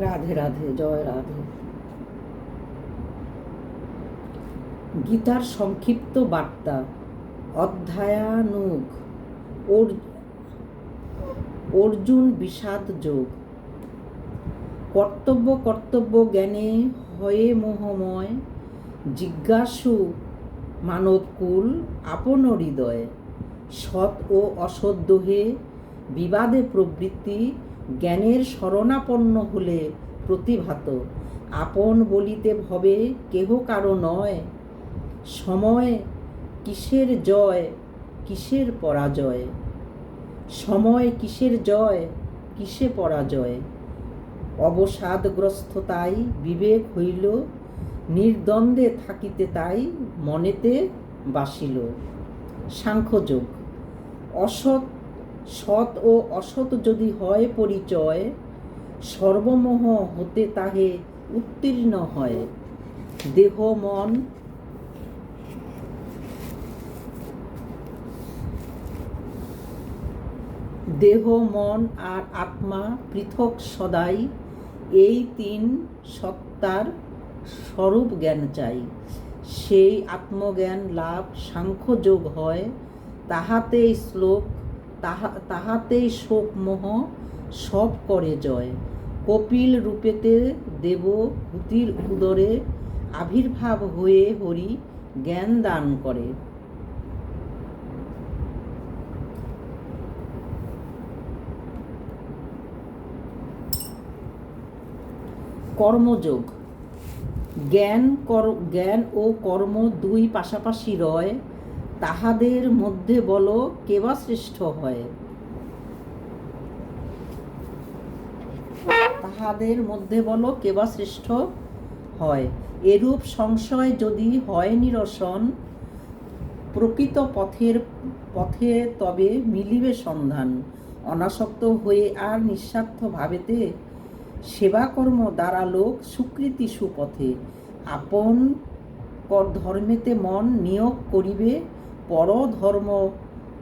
রাধে রাধে, জয় রাধে। গীতার সংক্ষিপ্ত বার্তা, অধ্যায়ানুগ, অর্জুন বিষাদ যোগ। কর্তব্য কর্তব্য জ্ঞানে হয়ে মোহময়, জিজ্ঞাসু মানবকুল আপন হৃদয়ে। সৎ ও অসৎ দোহে বিবাদে প্রবৃত্তি, জ্ঞানের শরণাপন্ন হলে প্রতিভাত। আপন বলিতে ভবে কেহ কারো নয়, সময় কিসের জয় কিসের পরাজয়। সময় কিসের জয় কিসে পরাজয়। অবসাদগ্রস্ত তাই বিবেক হইল, নির্দ্বন্দ্বে থাকিতে তাই মনেতে বাসিল। সাংখ্যযোগ। অসৎ সৎ ও অসৎ যদি হয় পরিচয়, সর্বমোহ হতে তাহে উত্তীর্ণ হয়। দেহ মন আর আত্মা পৃথক সদাই, এই তিন সত্তার স্বরূপ জ্ঞান চাই। সেই আত্মজ্ঞান লাভ সাংখ্যযোগ হয়, তাহাতেই শোক মোহ সব করে জয়। কপিল রূপেতে দেব হুতির উদরে, আবির্ভাব হয়ে হরি জ্ঞান দান করে। কর্মযোগ। জ্ঞান ও কর্ম দুই পাশাপাশি রয়, তাহাদের মধ্যে বল কেবা শ্রেষ্ঠ হয়। তাহাদের মধ্যে বল কেবা শ্রেষ্ঠ হয়। এরূপ সংশয় যদি হয় নিরসন, প্রকৃত পথে তবে মিলিবে সন্ধান। অনাসক্ত হয়ে আর নিঃস্বার্থ ভাবেতে, সেবাকর্ম দ্বারা লোক সুকৃতি সুপথে। আপন ধর্মেতে মন নিয়োগ করিবে,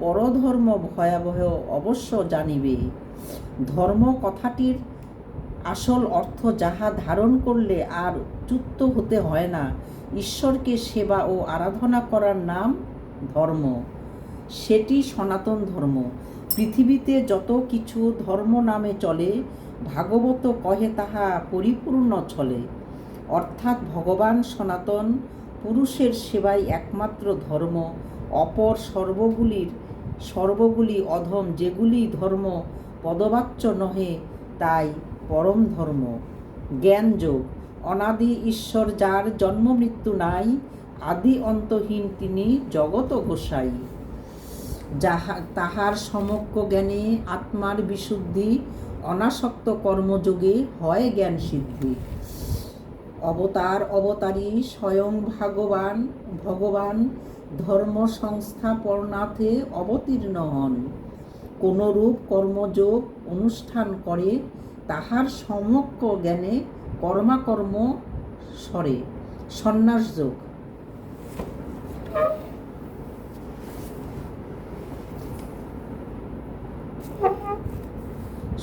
পরধর্ম ভয়াবহ অবশ্য জানিবে। ধর্ম কথাটির আসল অর্থ যাহা ধারণ করলে আর চ্যুত হতে হয় না, ঈশ্বরকে সেবা ও আরাধনা করার নাম ধর্ম, সেটি সনাতন ধর্ম। পৃথিবীতে যত কিছু ধর্ম নামে চলে, ভাগবত কহে তাহা পরিপূর্ণ ছলে। অর্থাৎ ভগবান সনাতন পুরুষের সেবাই একমাত্র ধর্ম, অপর সর্বগুলি অধম, যেগুলি ধর্ম পদবাচ্য নহে তাই পরম ধর্ম। জ্ঞানযোগ। অনাদি ঈশ্বর যার জন্ম মৃত্যু নাই, আদি অন্তহীন তিনি জগত গোসাই। তাহার সমগ্র জ্ঞানে আত্মার বিশুদ্ধি, অনাসক্ত কর্মযোগে হয় জ্ঞান সিদ্ধি। অবতারী স্বয়ং ভগবান ধর্ম সংস্থাপনার্থে অবতীর্ণ হন। কোনরূপ কর্মযোগ অনুষ্ঠান করে, তাহার সমগ্র জ্ঞানে কর্মাকর্ম সরে। সন্ন্যাসযোগ।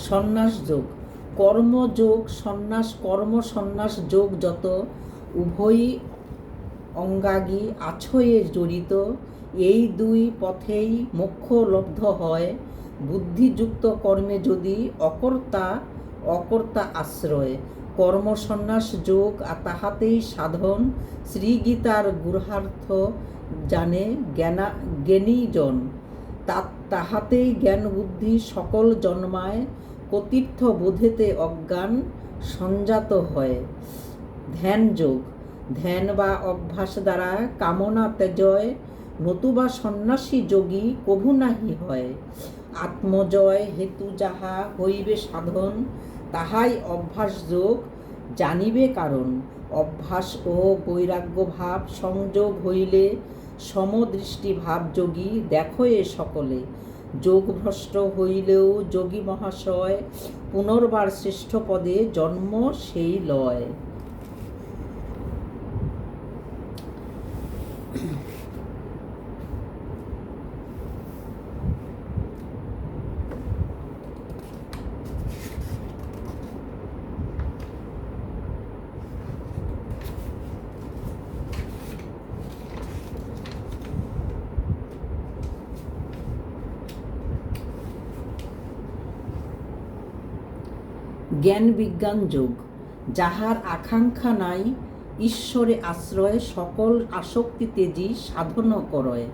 সন্ন্যাসযোগ। কর্মযোগ সন্ন্যাস যোগ যত, উভয়ই অঙ্গাঙ্গী আছয়ে জড়িত। এই দুই পথেই মোক্ষ লব্ধ হয়, বুদ্ধিযুক্ত কর্মে যদি অকর্তা আশ্রয়। কর্ম সন্ন্যাস যোগ তাহাতেই সাধন, শ্রীগীতার গূঢ়ার্থ জানে জ্ঞানীজন। তাহাতেই জ্ঞান বুদ্ধি সকল জন্মায়, কতীর্থ বোধেতে অজ্ঞান সঞ্জাত হয়। ধ্যানযোগ। ধ্যান বা অভ্যাস দ্বারা কামনা ত্যাজয়, নতুবা সন্ন্যাসী যোগী কভু নাহি হয়। আত্মজয় হেতু যাহা হইবে সাধন, তাহাই অভ্যাস যোগ জানিবে কারণ। অভ্যাস ও বৈরাগ্য ভাব সংযোগ হইলে, সমদৃষ্টি ভাব যোগী দেখো এ সকলে। যোগভ্রষ্ট হইলেও যোগী মহাশয়, পুনর্বার শ্রেষ্ঠ পদে জন্ম সেই লয়। জ্ঞান বিজ্ঞান যোগ, যাহার আকাঙ্ক্ষা নাই, ঈশ্বরে আশ্রয়, সকল আসক্তি তেজি সাধন করয়।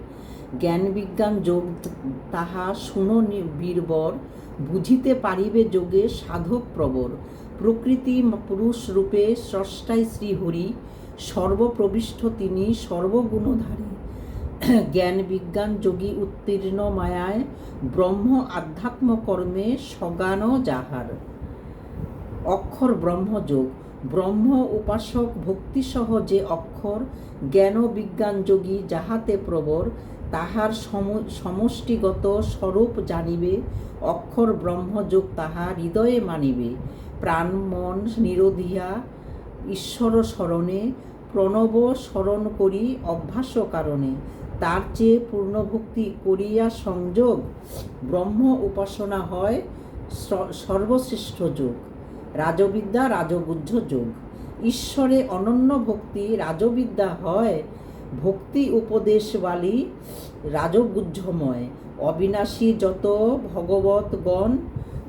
জ্ঞান বিজ্ঞান যোগ তাহা শুনো বীরবর, বুঝিতে পারিবে যোগে সাধক প্রবর। প্রকৃতি পুরুষ রূপে স্রষ্টাই শ্রীহরি, সর্বপ্রবিষ্ট তিনি সর্বগুণধারী। জ্ঞান বিজ্ঞান যোগী উত্তীর্ণ মায়ায়, ব্রহ্ম আধ্যাত্ম কর্মে সজ্ঞান যাহার। অক্ষর ব্রহ্মযোগ, ব্রহ্ম উপাসক ভক্তিসহ যে অক্ষর, জ্ঞান বিজ্ঞান যোগী যাহাতে প্রবর, তাহার সমষ্টিগত স্বরূপ জানিবে। অক্ষর ব্রহ্মযোগ তাহা হৃদয়ে মানিবে। প্রাণ মন নিরোধিয়া ঈশ্বর স্মরণে, প্রণব স্মরণ করি অভ্যাস কারণে। তার চেয়ে পূর্ণভক্তি করিয়া সংযোগ, ব্রহ্ম উপাসনা হয় সর্বশ্রেষ্ঠ যোগ। রাজবিদ্যা রাজগুহ্য যোগ, ঈশ্বরে অনন্য ভক্তি রাজবিদ্যা হয়। ভক্তি উপদেশবালী রাজগুহ্যময়, অবিনাশী যত ভগবৎগণ,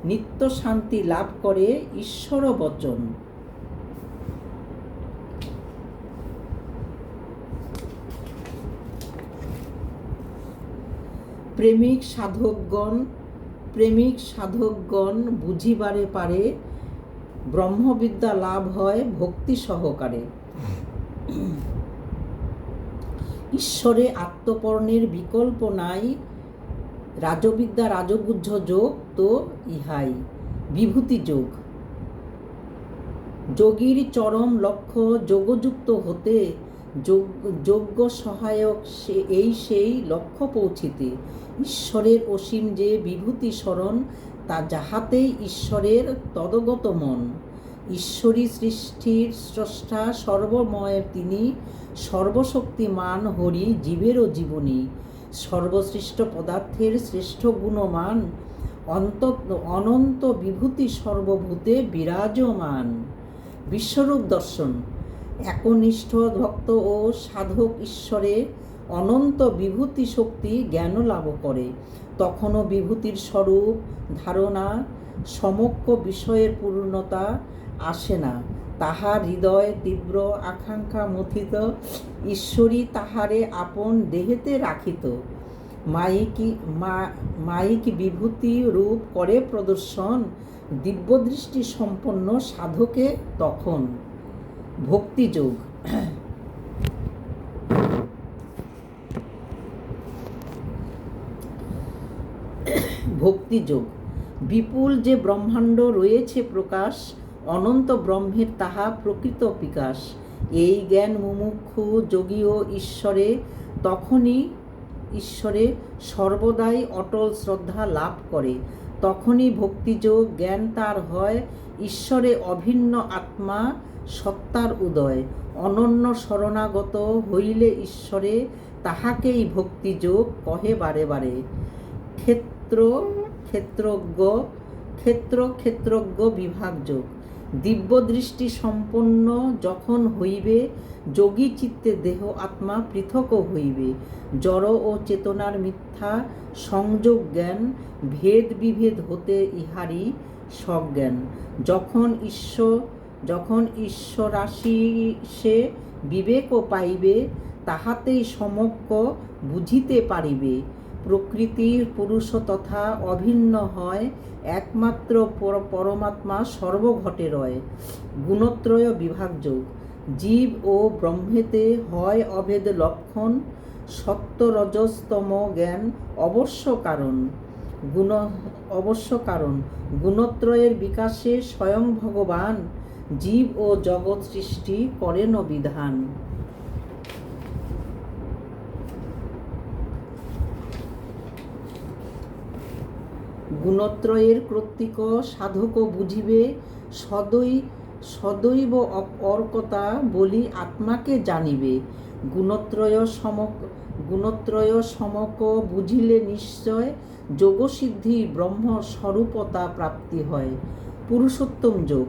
নিত্য শান্তি লাভ করে ঈশ্বর বচন। প্রেমিক সাধকগণ বুঝিবারে পারে, ব্রহ্মবিদ্যা লাভ হয় ভক্তি সহকারে। ঈশ্বরে আত্মপর্ণের বিকল্প নাই, রাজবিদ্যা রাজগুহ্য যোগ তো ইহাই। বিভূতি যোগ, যোগীর চরম লক্ষ্য যোগযুক্ত হতে, যোগ্য সহায়ক সেই লক্ষ্য পৌঁছিতে। ঈশ্বরের অসীম যে বিভূতি স্মরণ, তা যাহাতেই ঈশ্বরের তদগত মন। ঈশ্বরী সৃষ্টির স্রষ্টা সর্বময় তিনি, সর্বশক্তিমান হরি জীবেরও জীবনী। সর্বশ্রেষ্ঠ পদার্থের শ্রেষ্ঠ গুণমান, অনন্ত বিভূতি সর্বভূতে বিরাজমান। বিশ্বরূপ দর্শন, একনিষ্ঠ ভক্ত ও সাধক ঈশ্বরে অনন্ত বিভূতি শক্তি জ্ঞান লাভ করে। তখনও বিভূতির স্বরূপ ধারণা সমক্ষ বিষয়ের পূর্ণতা আসে না। তাহার হৃদয় তীব্র আকাঙ্ক্ষা মথিত, ঈশ্বরী তাহারে আপন দেহেতে রাখিত। মায়িক বিভূতি রূপ করে প্রদর্শন, দিব্যদৃষ্টি সম্পন্ন সাধকে তখন। ভক্তিযোগ, ভক্তিযোগ, বিপুল যে ব্রহ্মাণ্ড রয়েছে প্রকাশ, অনন্ত ব্রহ্মের তাহা প্রকৃত বিকাশ। এই জ্ঞান মুমুক্ষু যোগীও ঈশ্বরে সর্বদাই অটল শ্রদ্ধা লাভ করে। তখনই ভক্তিযোগ জ্ঞান তার হয়, ঈশ্বরে অভিন্ন আত্মা সত্তার উদয়। অনন্য শরণাগত হইলে ঈশ্বরে, তাহাকেই ভক্তিযোগ কহে বারে বারে। ক্ষেত্রজ্ঞ বিভাগযোগ, দিব্যদৃষ্টি সম্পন্ন যখন হইবে, যোগী চিত্তে দেহ আত্মা পৃথক হইবে। জড় ও চেতনার মিথ্যা সংযোগ জ্ঞান, ভেদ বিভেদ হতে ইহারি সজ্ঞান। যখন ঈশ্বরাশি সে বিবেক পাইবে, তাহাতেই সমগ্র বুঝিতে পারিবে। প্রকৃতির পুরুষ তথা অভিন্ন হয়, একমাত্র পরমাত্মা সর্বঘটে রয়। গুণত্রয় বিভাগযোগ, জীব ও ব্রহ্মেতে হয় অভেদ লক্ষণ, সত্য রজস্তম জ্ঞান অবশ্য কারণ। গুণত্রয়ের বিকাশে স্বয়ং ভগবান, জীব ও জগৎ সৃষ্টি করেন বিধান। গুণত্রয়ের কর্তৃক সাধক বুঝিবে, সদৈব অর্কতা বলি আত্মাকে জানিবে। গুণত্রয় সমক বুঝিলে নিশ্চয়, যোগসিদ্ধি ব্রহ্ম স্বরূপতা প্রাপ্তি হয়। পুরুষোত্তম যোগ,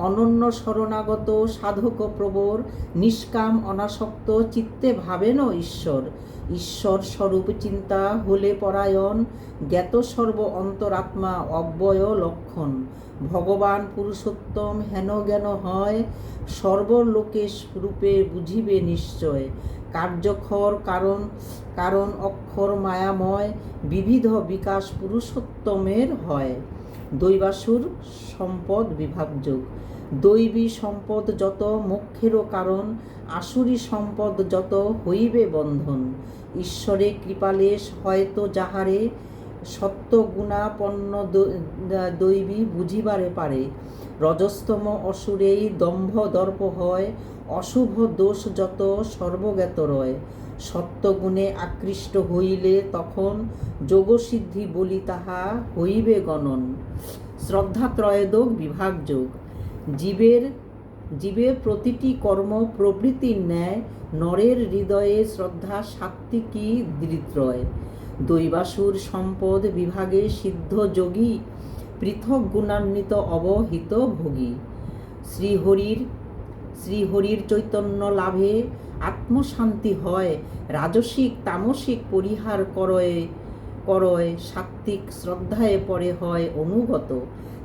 অনন্য শরণাগত সাধক প্রবর নিষ্কাম অনাসক্ত চিত্তে ভাবেন ঈশ্বর। ঈশ্বর স্বরূপ চিন্তা হলে পরায়ণ জ্ঞাত সর্ব অন্তরাত্মা অব্যয় লক্ষণ। ভগবান পুরুষোত্তম হেন জ্ঞান হয় সর্বলোকেশ রূপে বুঝিবে নিশ্চয়। কার্যক্ষর কারণ অক্ষর মায়াময় বিবিধ বিকাশ পুরুষোত্তমের হয়। দৈবাসুর সম্পদ বিভাগযোগ। দৈবী সম্পদ যত মোক্ষেরও কারণ, আসুরি সম্পদ যত হইবে বন্ধন। ঈশ্বরে কৃপালেশ হয়তো যাহারে সত্যগুণাপন্ন দৈবী বুঝিবারে পারে। রজস্তম অসুরেই দম্ভ দর্প হয়, অশুভ দোষ যত সর্বজ্ঞাত রয়। সত্যগুণে আকৃষ্ট হইলে তখন যোগসিদ্ধি বলি তাহা হইবে গণন। শ্রদ্ধাত্রয়োদক বিভাগযোগ। জীবের প্রতিটি কর্ম প্রবৃত্তির ন্যায় নরের হৃদয়ে শ্রদ্ধা সাত্ত্বিকী দৃত্রয়। দৈবাসুর সম্পদ বিভাগে সিদ্ধ যোগী পৃথক গুণান্বিত অবহিত ভোগী। শ্রীহরির চৈতন্য লাভে আত্মশান্তি হয়, রাজসিক তামসিক পরিহার করয় সাত্ত্বিক শ্রদ্ধায় পরে হয় অনুগত।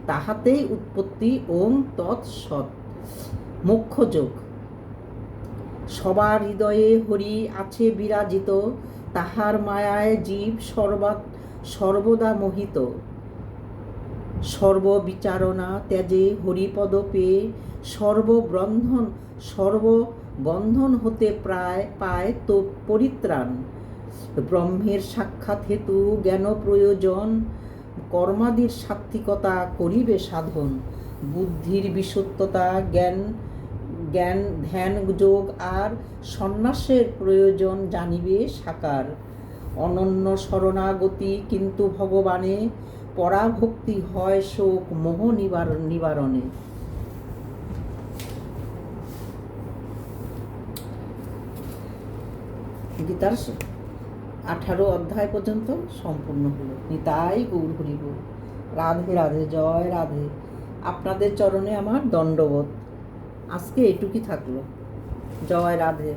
তাহাতেই উৎপত্তি ওম তৎসৎ। মোক্ষযোগ। সবার হৃদয়ে হরি আছে বিরাজিত, তাহার মায়ায় জীব সর্বদা মোহিত। সর্ববিচারণা ত্যাজে হরিপদ পেয়ে সর্ববন্ধন হতে পায় তো পরিত্রাণ। ব্রহ্মের সাক্ষাৎ হেতু জ্ঞান প্রয়োজন, কর্মাদির সাত্ত্বিকতা করিবে সাধন। বুদ্ধির বিশুদ্ধতা ধ্যান যোগ আর সন্ন্যাসের প্রয়োজন জানিবে সাকার। অনন্য শরণাগতি কিন্তু ভগবানে, পরাভক্তি হয় শোক মোহ নিবারণে। গীতার 18 অধ্যায় পর্যন্ত সম্পূর্ণ হলো। নিতাই গৌর হরি বল। রাধে রাধে, জয় রাধে। আপনাদের চরণে আমার দণ্ডবোধ। আজকে এটুকুই থাকলো। জয় রাধে।